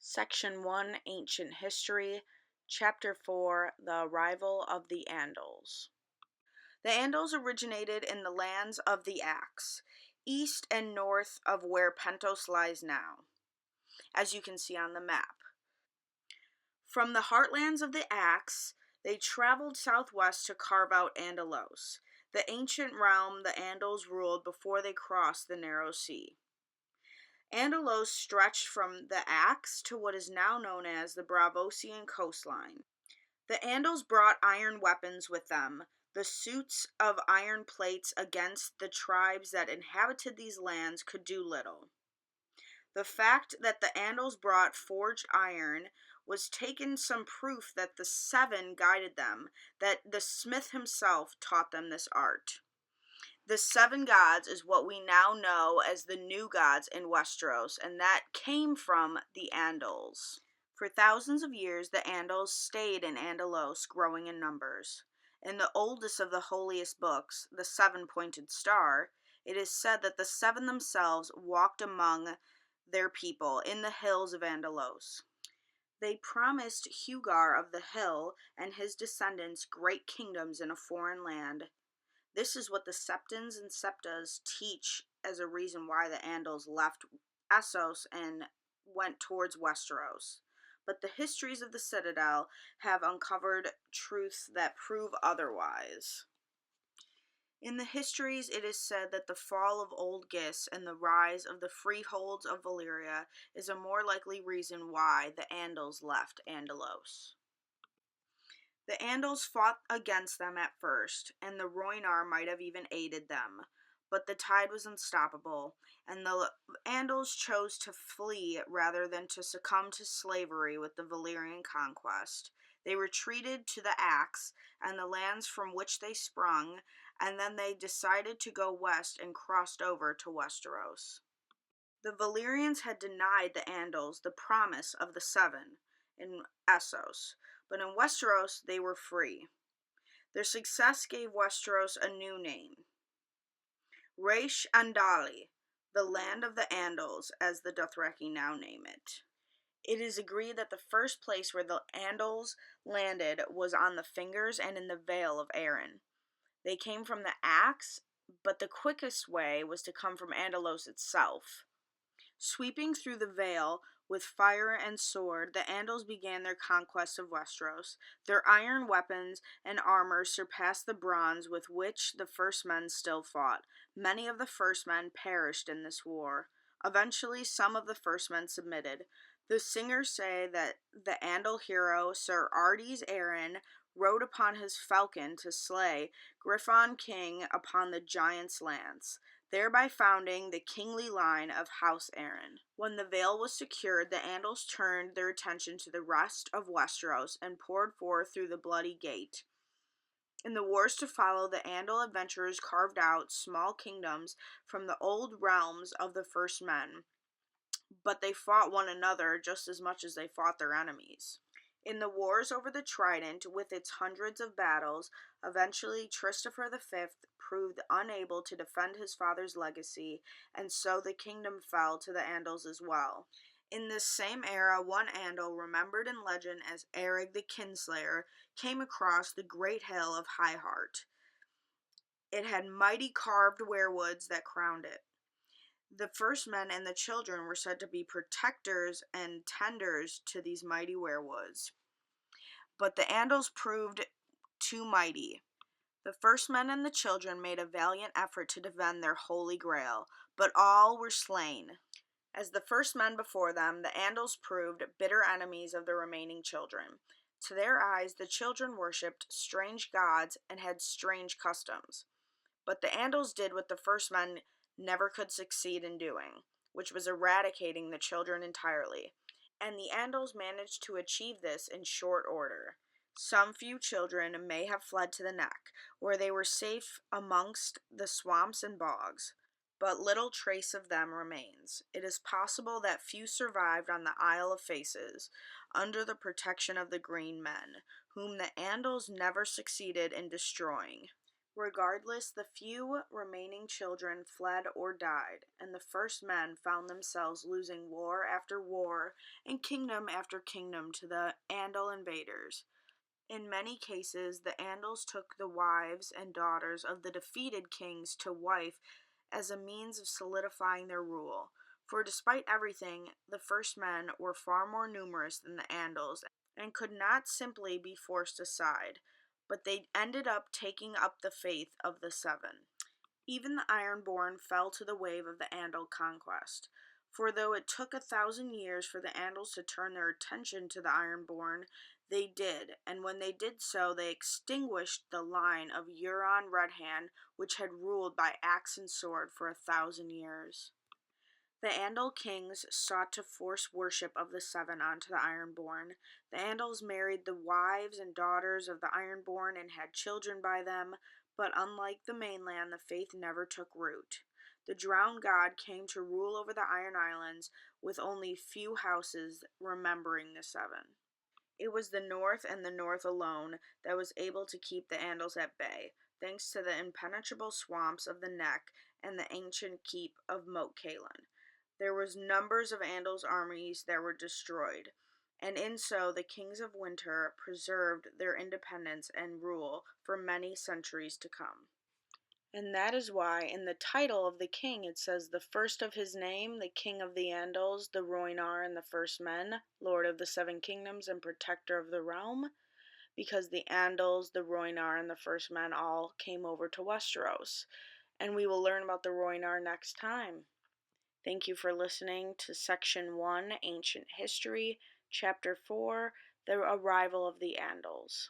Section 1, Ancient History, Chapter 4, The Arrival of the Andals. The Andals originated in the lands of the Axe, east and north of where Pentos lies now, as you can see on the map. From the heartlands of the Axe, they traveled southwest to carve out Andalos, the ancient realm the Andals ruled before they crossed the narrow sea. Andalos stretched from the Axe to what is now known as the Bravosian coastline. The Andals brought iron weapons with them, the suits of iron plates against the tribes that inhabited these lands could do little. The fact that the Andals brought forged iron was taken some proof that the Seven guided them, that the smith himself taught them this art. The seven gods is what we now know as the new gods in Westros, and that came from the Andals. For thousands of years, the Andals stayed in Andalos, growing in numbers. In the oldest of the holiest books, the seven-pointed star, it is said that the seven themselves walked among their people in the hills of Andalos. They promised Hugar of the Hill and his descendants great kingdoms in a foreign land. This is what the Septons and Septas teach as a reason why the Andals left Essos and went towards Westeros. But the histories of the Citadel have uncovered truths that prove otherwise. In the histories, it is said that the fall of Old Gis and the rise of the freeholds of Valyria is a more likely reason why the Andals left Andalos. The Andals fought against them at first, and the Rhoynar might have even aided them, but the tide was unstoppable, and the Andals chose to flee rather than to succumb to slavery with the Valyrian conquest. They retreated to the Axe and the lands from which they sprung, and then they decided to go west and crossed over to Westeros. The Valyrians had denied the Andals the promise of the Seven in Essos, but in Westeros they were free. Their success gave Westeros a new name, Reish Andali, the land of the Andals, as the Dothraki now name it. It is agreed that the first place where the Andals landed was on the Fingers and in the Vale of Arryn. They came from the Axe, but the quickest way was to come from Andalos itself. Sweeping through the Vale with fire and sword, the Andals began their conquest of Westeros. Their iron weapons and armor surpassed the bronze with which the first men still fought. Many of the first men perished in this war. Eventually, some of the first men submitted. The singers say that the Andal hero Sir Ardes Arryn rode upon his falcon to slay Griffon King upon the giant's lance, thereby founding the kingly line of House Arryn. When the Vale was secured, the Andals turned their attention to the rest of Westeros and poured forth through the Bloody Gate. In the wars to follow, the Andal adventurers carved out small kingdoms from the old realms of the first men, but they fought one another just as much as they fought their enemies. In the wars over the Trident, with its hundreds of battles, eventually Christopher V proved unable to defend his father's legacy, and so the kingdom fell to the Andals as well. In this same era, one Andal, remembered in legend as Erig the Kinslayer, came across the great hill of High Heart. It had mighty carved weirwoods that crowned it. The first men and the children were said to be protectors and tenders to these mighty weirwoods. But the Andals proved too mighty. The first men and the children made a valiant effort to defend their holy grail, but all were slain. As the first men before them, the Andals proved bitter enemies of the remaining children. To their eyes, the children worshipped strange gods and had strange customs. But the Andals did what the first men never could succeed in doing, which was eradicating the children entirely. And the Andals managed to achieve this in short order. Some few children may have fled to the Neck, where they were safe amongst the swamps and bogs, but little trace of them remains. It is possible that few survived on the Isle of Faces, under the protection of the Green Men, whom the Andals never succeeded in destroying. Regardless, the few remaining children fled or died, and the first men found themselves losing war after war and kingdom after kingdom to the Andal invaders. In many cases, the Andals took the wives and daughters of the defeated kings to wife as a means of solidifying their rule. For despite everything, the first men were far more numerous than the Andals and could not simply be forced aside, but they ended up taking up the faith of the seven. Even the Ironborn fell to the wave of the Andal conquest. For though it took 1,000 years for the Andals to turn their attention to the Ironborn, they did, and when they did so, they extinguished the line of Euron Redhand, which had ruled by axe and sword for 1,000 years. The Andal kings sought to force worship of the seven onto the Ironborn. The Andals married the wives and daughters of the Ironborn and had children by them, but unlike the mainland, the faith never took root. The drowned god came to rule over the Iron Islands, with only few houses remembering the seven. It was the North and the North alone that was able to keep the Andals at bay, thanks to the impenetrable swamps of the Neck and the ancient keep of Moat Cailin. There was numbers of Andal's armies that were destroyed, and in so the kings of winter preserved their independence and rule for many centuries to come. And that is why in the title of the king it says the first of his name, the king of the Andals, the Rhoynar and the first men, lord of the seven kingdoms and protector of the realm, because the Andals, the Rhoynar, and the first men all came over to Westros. And we will learn about the Rhoynar next time. Thank you for listening to Section 1, Ancient History, Chapter 4, The Arrival of the Andals.